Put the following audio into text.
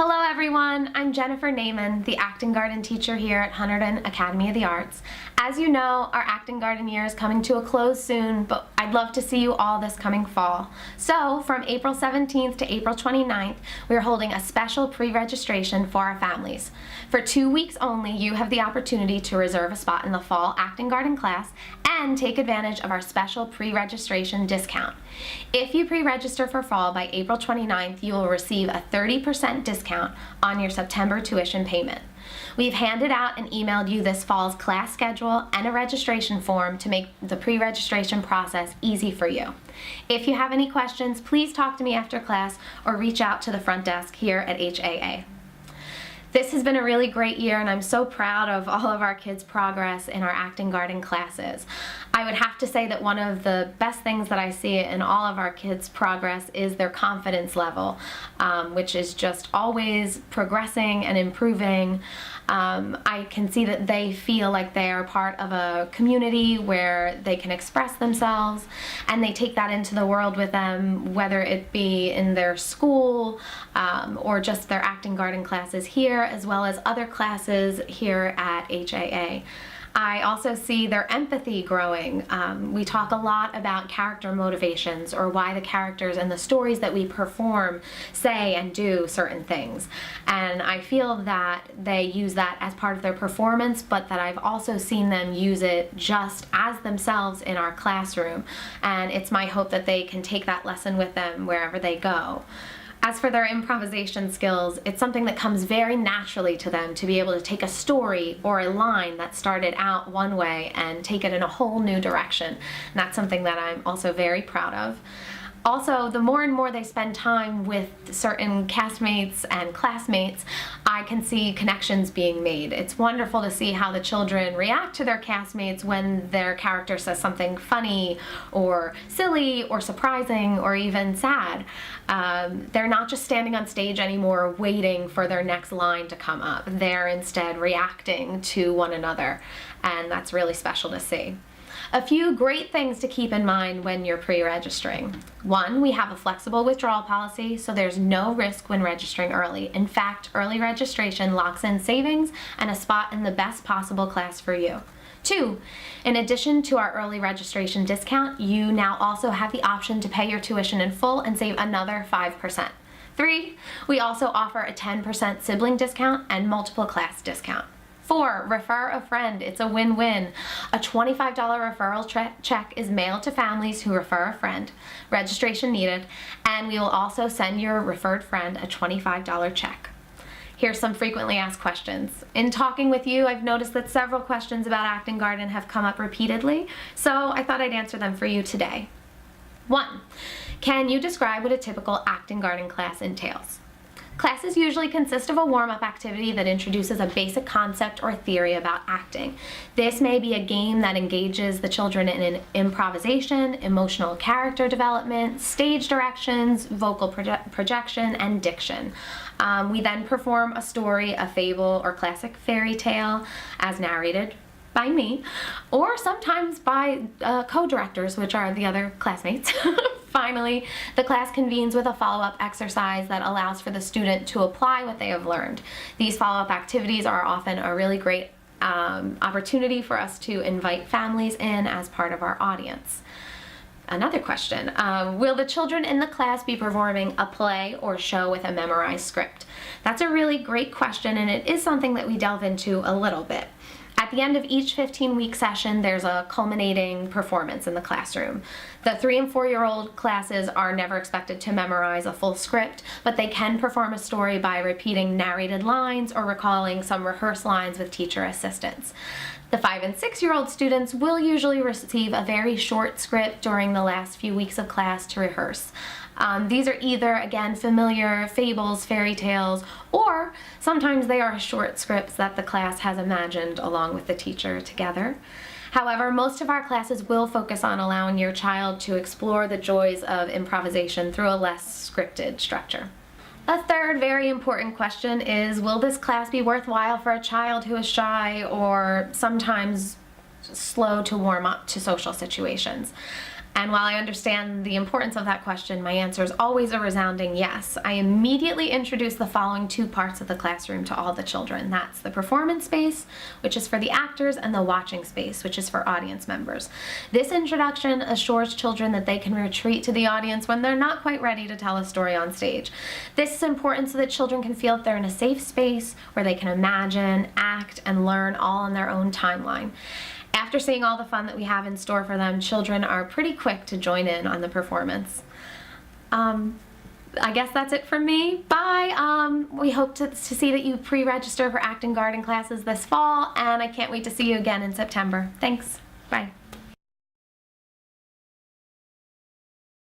Hello everyone, I'm Jennifer Naiman, the ActinGarten teacher here at Hunterdon Academy of the Arts. As you know, our ActinGarten year is coming to a close soon, but I'd love to see you all this coming fall. So, from April 17th to April 29th, we're holding a special pre-registration for our families. For 2 weeks only, you have the opportunity to reserve a spot in the fall ActinGarten class and take advantage of our special pre-registration discount. If you pre-register for fall by April 29th, you will receive a 30% discount on your September tuition payment. We've handed out and emailed you this fall's class schedule and a registration form to make the pre-registration process easy for you. If you have any questions, please talk to me after class or reach out to the front desk here at HAA. This has been a really great year, and I'm so proud of all of our kids' progress in our ActinGarten classes. I would have to say that one of the best things that I see in all of our kids' progress is their confidence level, which is just always progressing and improving. I can see that they feel like they are part of a community where they can express themselves, and they take that into the world with them, whether it be in their school or just their ActinGarten classes here, as well as other classes here at HAA. I also see their empathy growing. We talk a lot about character motivations, or why the characters and the stories that we perform say and do certain things. And I feel that they use that as part of their performance, but that I've also seen them use it just as themselves in our classroom. And it's my hope that they can take that lesson with them wherever they go. As for their improvisation skills, it's something that comes very naturally to them to be able to take a story or a line that started out one way and take it in a whole new direction. And that's something that I'm also very proud of. Also, the more and more they spend time with certain castmates and classmates, I can see connections being made. It's wonderful to see how the children react to their castmates when their character says something funny or silly or surprising or even sad. They're not just standing on stage anymore waiting for their next line to come up. They're instead reacting to one another, and that's really special to see. A few great things to keep in mind when you're pre-registering. One, we have a flexible withdrawal policy, so there's no risk when registering early. In fact, early registration locks in savings and a spot in the best possible class for you. Two, in addition to our early registration discount, you now also have the option to pay your tuition in full and save another 5%. Three, we also offer a 10% sibling discount and multiple class discount. 4, refer a friend. It's a win-win. A $25 referral check is mailed to families who refer a friend, registration needed, and we will also send your referred friend a $25 check. Here's some frequently asked questions. In talking with you, I've noticed that several questions about ActinGarten have come up repeatedly, so I thought I'd answer them for you today. 1, can you describe what a typical ActinGarten class entails? Classes usually consist of a warm-up activity that introduces a basic concept or theory about acting. This may be a game that engages the children in an improvisation, emotional character development, stage directions, vocal projection, and diction. We then perform a story, a fable, or classic fairy tale as narrated by me, or sometimes by co-directors, which are the other classmates. Finally, the class convenes with a follow-up exercise that allows for the student to apply what they have learned. These follow-up activities are often a really great opportunity for us to invite families in as part of our audience. Another question, will the children in the class be performing a play or show with a memorized script? That's a really great question, and it is something that we delve into a little bit. At the end of each 15-week session, there's a culminating performance in the classroom. The 3- and 4-year-old classes are never expected to memorize a full script, but they can perform a story by repeating narrated lines or recalling some rehearsed lines with teacher assistance. The 5- and 6-year-old students will usually receive a very short script during the last few weeks of class to rehearse. These are either, again, familiar fables, fairy tales, or sometimes they are short scripts that the class has imagined along with the teacher together. However, most of our classes will focus on allowing your child to explore the joys of improvisation through a less scripted structure. A third very important question is, will this class be worthwhile for a child who is shy or sometimes slow to warm up to social situations? And while I understand the importance of that question, my answer is always a resounding yes. I immediately introduce the following two parts of the classroom to all the children. That's the performance space, which is for the actors, and the watching space, which is for audience members. This introduction assures children that they can retreat to the audience when they're not quite ready to tell a story on stage. This is important so that children can feel that they're in a safe space where they can imagine, act, and learn all on their own timeline. After seeing all the fun that we have in store for them, children are pretty quick to join in on the performance. I guess that's it from me. Bye. We hope to see that you pre-register for ActinGarten classes this fall, and I can't wait to see you again in September. Thanks. Bye.